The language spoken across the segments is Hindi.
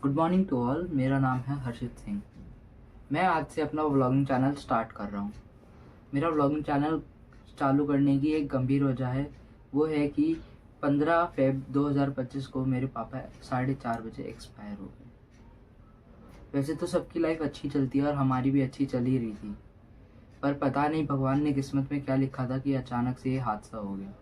Good morning to all. मेरा नाम है हर्षित सिंह। मैं आज से अपना व्लॉगिंग चैनल स्टार्ट कर रहा हूँ। मेरा व्लॉगिंग चैनल चालू करने की एक गंभीर वजह है, वो है कि 15 फेब 2025 को मेरे पापा 4:30 बजे एक्सपायर हो गए। वैसे तो सबकी लाइफ अच्छी चलती है और हमारी भी अच्छी चल ही रही थी, पर पता नहीं भगवान ने किस्मत में क्या लिखा था कि अचानक से ये हादसा हो गया।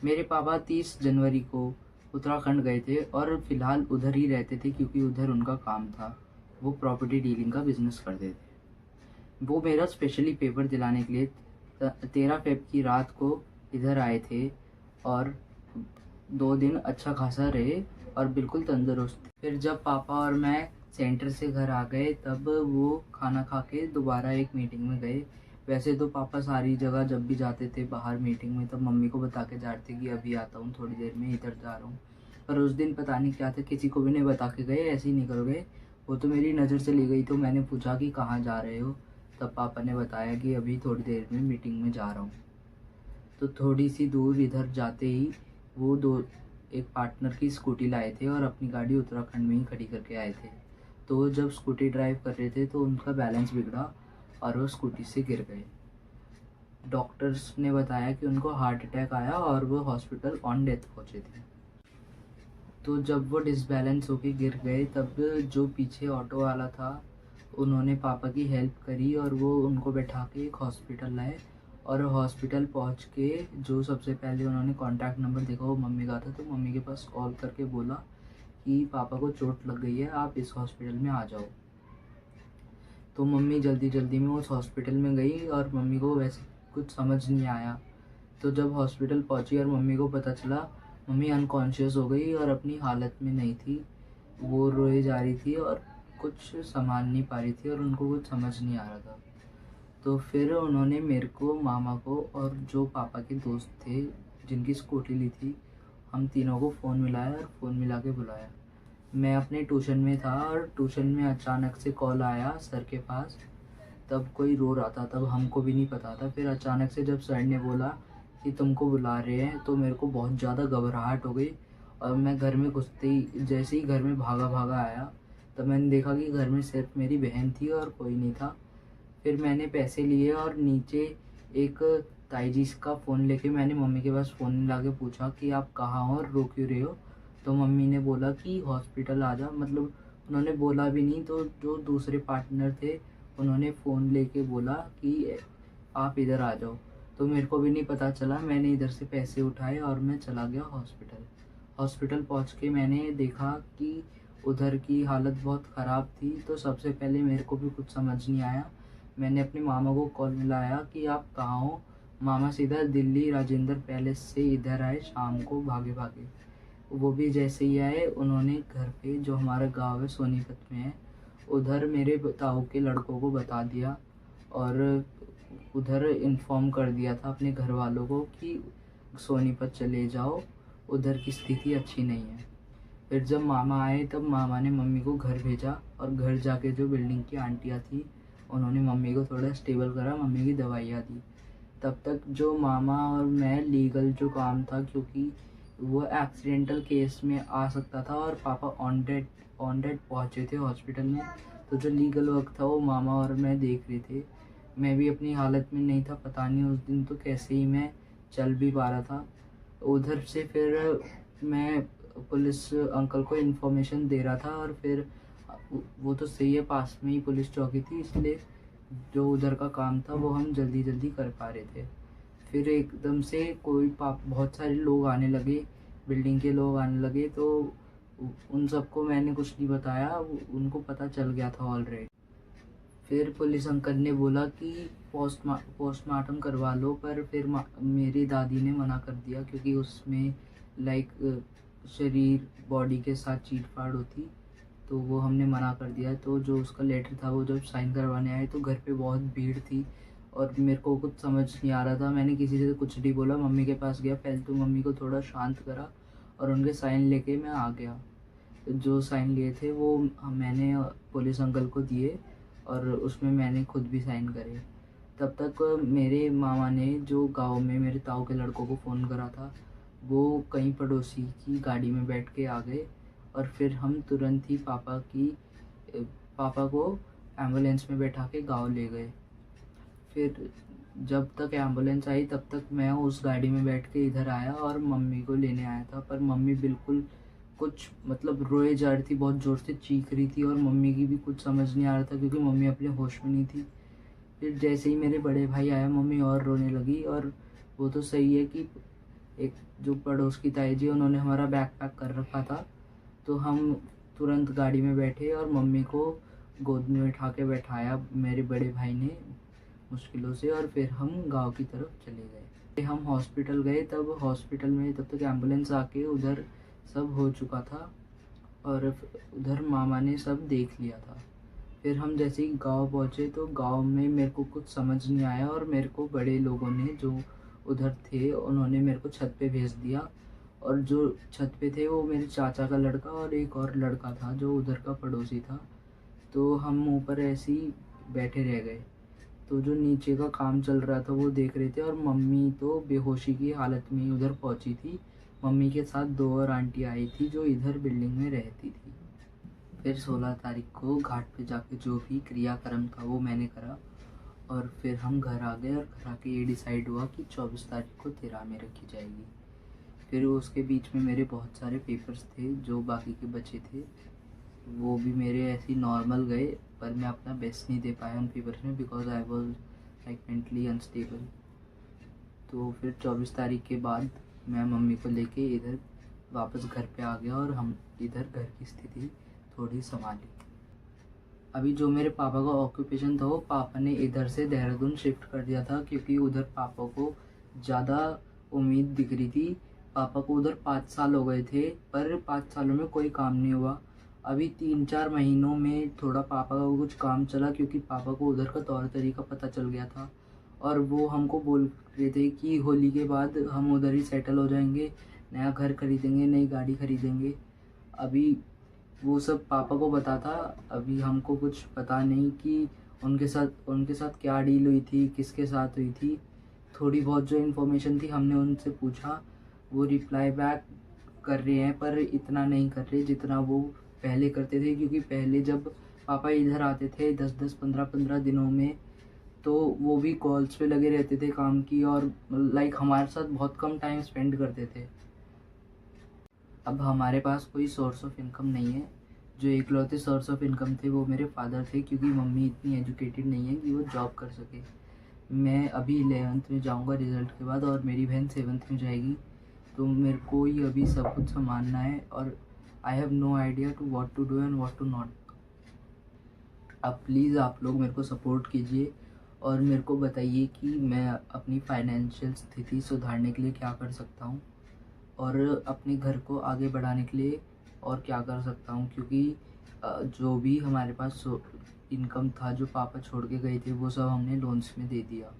मेरे पापा 30 जनवरी को उत्तराखंड गए थे और फिलहाल उधर ही रहते थे क्योंकि उधर उनका काम था। वो प्रॉपर्टी डीलिंग का बिजनेस करते थे। वो मेरा स्पेशली पेपर दिलाने के लिए 13 फेब की रात को इधर आए थे और 2 दिन अच्छा खासा रहे और बिल्कुल तंदुरुस्त थे। फिर जब पापा और मैं सेंटर से घर आ गए तब वो खाना खा के दोबारा एक मीटिंग में गए। वैसे तो पापा सारी जगह जब भी जाते थे बाहर मीटिंग में तब मम्मी को बता के जाते कि अभी आता हूँ, थोड़ी देर में इधर जा रहा हूँ। पर उस दिन पता नहीं क्या था, किसी को भी नहीं बता के गए, ऐसे ही निकल गए। वो तो मेरी नज़र से ली गई। तो मैंने पूछा कि कहाँ जा रहे हो, तब पापा ने बताया कि अभी थोड़ी देर में मीटिंग में जा रहा हूँ। तो थोड़ी सी दूर इधर जाते ही वो एक पार्टनर की स्कूटी लाए थे और अपनी गाड़ी उत्तराखंड में ही खड़ी करके आए थे। तो वो जब स्कूटी ड्राइव कर रहे थे तो उनका बैलेंस बिगड़ा और वो स्कूटी से गिर गए। डॉक्टर्स ने बताया कि उनको हार्ट अटैक आया और वो हॉस्पिटल ऑन डेथ पहुंचे थे। तो जब वो डिसबैलेंस होके गिर गए तब जो पीछे ऑटो वाला था उन्होंने पापा की हेल्प करी और वो उनको बैठा के एक हॉस्पिटल लाए। और हॉस्पिटल पहुंच के जो सबसे पहले उन्होंने कॉन्टैक्ट नंबर देखा वो मम्मी का था, तो मम्मी के पास कॉल करके बोला कि पापा को चोट लग गई है, आप इस हॉस्पिटल में आ जाओ। तो मम्मी जल्दी जल्दी में उस हॉस्पिटल में गई और मम्मी को वैसे कुछ समझ नहीं आया। तो जब हॉस्पिटल पहुंची और मम्मी को पता चला, मम्मी अनकॉन्शियस हो गई और अपनी हालत में नहीं थी। वो रोए जा रही थी और कुछ संभाल नहीं पा रही थी और उनको कुछ समझ नहीं आ रहा था। तो फिर उन्होंने मेरे को, मामा को और जो पापा के दोस्त थे जिनकी स्कूटी ली थी, हम तीनों को फ़ोन मिलाया और फ़ोन मिला के बुलाया। मैं अपने ट्यूशन में था और ट्यूशन में अचानक से कॉल आया सर के पास। तब कोई रो रहा था, तब हमको भी नहीं पता था। फिर अचानक से जब सर ने बोला कि तुमको बुला रहे हैं तो मेरे को बहुत ज़्यादा घबराहट हो गई और मैं घर में घुसते ही, जैसे ही घर में भागा भागा आया, तब मैंने देखा कि घर में सिर्फ मेरी बहन थी और कोई नहीं था। फिर मैंने पैसे लिए और नीचे एक ताई जी का फ़ोन लेके मैंने मम्मी के पास फ़ोन मिला के पूछा कि आप कहाँ हो और रो क्यों रहे हो। तो मम्मी ने बोला कि हॉस्पिटल आ जा, मतलब उन्होंने बोला भी नहीं, तो जो दूसरे पार्टनर थे उन्होंने फ़ोन लेके बोला कि आप इधर आ जाओ। तो मेरे को भी नहीं पता चला, मैंने इधर से पैसे उठाए और मैं चला गया हॉस्पिटल। हॉस्पिटल पहुंच के मैंने देखा कि उधर की हालत बहुत ख़राब थी। तो सबसे पहले मेरे को भी कुछ समझ नहीं आया। मैंने अपने मामा को कॉल मिलाया कि आप कहाँ हो। मामा सीधा दिल्ली राजेंद्र पैलेस से इधर आए शाम को भागे भागे। वो भी जैसे ही आए उन्होंने घर पे, जो हमारा गांव है सोनीपत में है, उधर मेरे ताऊ के लड़कों को बता दिया और उधर इन्फॉर्म कर दिया था अपने घर वालों को कि सोनीपत चले जाओ, उधर की स्थिति अच्छी नहीं है। फिर जब मामा आए तब मामा ने मम्मी को घर भेजा और घर जाके जो बिल्डिंग की आंटियाँ थी उन्होंने मम्मी को थोड़ा स्टेबल करा, मम्मी की दवाइयाँ दी। तब तक जो मामा और मैं लीगल जो काम था, क्योंकि वो एक्सीडेंटल केस में आ सकता था और पापा ऑन डेट पहुँचे थे हॉस्पिटल में, तो जो लीगल वर्क था वो मामा और मैं देख रहे थे। मैं भी अपनी हालत में नहीं था, पता नहीं उस दिन तो कैसे ही मैं चल भी पा रहा था। उधर से फिर मैं पुलिस अंकल को इन्फॉर्मेशन दे रहा था और फिर वो तो सही है, पास में ही पुलिस चौकी थी, इसलिए जो उधर का काम था वो हम जल्दी जल्दी कर पा रहे थे। फिर एकदम से बहुत सारे लोग आने लगे, बिल्डिंग के लोग आने लगे, तो उन सबको मैंने कुछ नहीं बताया, उनको पता चल गया था ऑलरेडी। फिर पुलिस अंकल ने बोला कि पोस्टमार्टम करवा लो, पर फिर मेरी दादी ने मना कर दिया क्योंकि उसमें लाइक शरीर बॉडी के साथ चीट फाड़ होती, तो वो हमने मना कर दिया। तो जो उसका लेटर था वो जब साइन करवाने आए तो घर पे बहुत भीड़ थी और मेरे को कुछ समझ नहीं आ रहा था। मैंने किसी से कुछ नहीं बोला, मम्मी के पास गया, पहले तो मम्मी को थोड़ा शांत करा और उनके साइन लेके मैं आ गया। जो साइन लिए थे वो मैंने पुलिस अंकल को दिए और उसमें मैंने खुद भी साइन करे। तब तक मेरे मामा ने जो गांव में मेरे ताऊ के लड़कों को फ़ोन करा था, वो कहीं पड़ोसी की गाड़ी में बैठ के आ गए और फिर हम तुरंत ही पापा को एम्बुलेंस में बैठा के गाँव ले गए। फिर जब तक एम्बुलेंस आई तब तक मैं उस गाड़ी में बैठ के इधर आया और मम्मी को लेने आया था, पर मम्मी बिल्कुल कुछ मतलब रोए जा रही थी, बहुत ज़ोर से चीख रही थी और मम्मी की भी कुछ समझ नहीं आ रहा था क्योंकि मम्मी अपने होश में नहीं थी। फिर जैसे ही मेरे बड़े भाई आए मम्मी और रोने लगी। और वो तो सही है कि एक जो पड़ोस की ताई जी उन्होंने हमारा बैग पैक कर रखा था, तो हम तुरंत गाड़ी में बैठे और मम्मी को गोद में उठा के बैठाया मेरे बड़े भाई ने मुश्किलों से, और फिर हम गांव की तरफ चले गए। हम हॉस्पिटल गए, तब हॉस्पिटल में तब तक एम्बुलेंस आके उधर सब हो चुका था और उधर मामा ने सब देख लिया था। फिर हम जैसे ही गांव पहुँचे तो गांव में मेरे को कुछ समझ नहीं आया और मेरे को बड़े लोगों ने जो उधर थे उन्होंने मेरे को छत पे भेज दिया। और जो छत पे थे वो मेरे चाचा का लड़का और एक और लड़का था जो उधर का पड़ोसी था। तो हम ऊपर ऐसे ही बैठे रह गए। तो जो नीचे का काम चल रहा था वो देख रहे थे और मम्मी तो बेहोशी की हालत में ही उधर पहुंची थी। मम्मी के साथ 2 और आंटी आई थी जो इधर बिल्डिंग में रहती थी। फिर 16 तारीख को घाट पे जाके जो भी क्रियाक्रम था वो मैंने करा और फिर हम घर आ गए और घर आके ये डिसाइड हुआ कि 24 तारीख को तेरह में रखी जाएगी। फिर उसके बीच में मेरे बहुत सारे पेपर्स थे जो बाकी के बचे थे, वो भी मेरे ऐसे ही नॉर्मल गए, पर मैं अपना बेस्ट नहीं दे पाया उन पेपर्स में because I was like mentally unstable. तो फिर 24 तारीख के बाद मैं मम्मी को लेके इधर वापस घर पे आ गया और हम इधर घर की स्थिति थोड़ी संभाली। अभी जो मेरे पापा का ऑक्यूपेशन था वो पापा ने इधर से देहरादून शिफ्ट कर दिया था क्योंकि उधर पापा को ज़्यादा उम्मीद दिख रही थी। पापा को उधर 5 साल हो गए थे पर 5 सालों में कोई काम नहीं हुआ। अभी 3-4 महीनों में थोड़ा पापा का कुछ काम चला क्योंकि पापा को उधर का तौर तरीका पता चल गया था और वो हमको बोल रहे थे कि होली के बाद हम उधर ही सेटल हो जाएंगे, नया घर खरीदेंगे, नई गाड़ी खरीदेंगे। अभी वो सब पापा को पता था, अभी हमको कुछ पता नहीं कि उनके साथ क्या डील हुई थी, किसके साथ हुई थी। थोड़ी बहुत जो इन्फॉर्मेशन थी हमने उनसे पूछा, वो रिप्लाई बैक कर रहे हैं पर इतना नहीं कर रहे जितना वो पहले करते थे। क्योंकि पहले जब पापा इधर आते थे 10-10 15-15 दिनों में तो वो भी कॉल्स पे लगे रहते थे काम की और लाइक हमारे साथ बहुत कम टाइम स्पेंड करते थे। अब हमारे पास कोई सोर्स ऑफ इनकम नहीं है। जो इकलौते सोर्स ऑफ इनकम थे वो मेरे फादर थे क्योंकि मम्मी इतनी एजुकेटेड नहीं है कि वो जॉब कर सके। मैं अभी 11th में जाऊंगा रिज़ल्ट के बाद और मेरी बहन 7th में जाएगी, तो मेरे को ही अभी सब कुछ संभालना है और I have no idea to what to do and what to not. अब प्लीज़ आप लोग मेरे को सपोर्ट कीजिए और मेरे को बताइए कि मैं अपनी फाइनेंशियल स्थिति सुधारने के लिए क्या कर सकता हूँ और अपने घर को आगे बढ़ाने के लिए और क्या कर सकता हूँ। क्योंकि जो भी हमारे पास इनकम था जो पापा छोड़ के गए थे वो सब हमने लोन्स में दे दिया।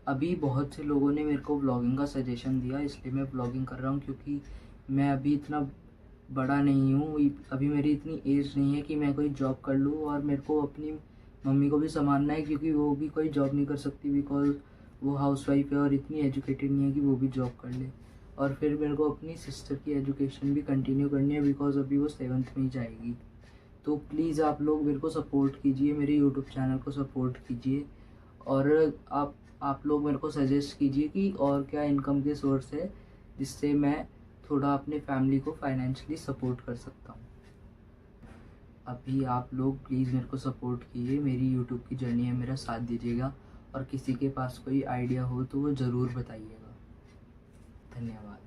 अभी बहुत से लोगों ने मेरे को व्लॉगिंग का सजेशन दिया, इसलिए मैं व्लॉगिंग कर रहा हूँ क्योंकि मैं अभी इतना बड़ा नहीं हूँ, अभी मेरी इतनी एज नहीं है कि मैं कोई जॉब कर लूँ और मेरे को अपनी मम्मी को भी संभालना है क्योंकि वो भी कोई जॉब नहीं कर सकती बिकॉज वो हाउसवाइफ है और इतनी एजुकेटेड नहीं है कि वो भी जॉब कर ले। और फिर मेरे को अपनी सिस्टर की एजुकेशन भी कंटिन्यू करनी है बिकॉज अभी वो 7th में ही जाएगी। तो प्लीज़ आप लोग मेरे को सपोर्ट कीजिए, मेरे यूट्यूब चैनल को सपोर्ट कीजिए और आप लोग मेरे को सजेस्ट कीजिए कि और क्या इनकम के सोर्स है जिससे मैं थोड़ा अपने फैमिली को फाइनेंशियली सपोर्ट कर सकता हूँ। अभी आप लोग प्लीज़ मेरे को सपोर्ट कीजिए, मेरी यूट्यूब की जर्नी है, मेरा साथ दीजिएगा और किसी के पास कोई आइडिया हो तो वो ज़रूर बताइएगा। धन्यवाद।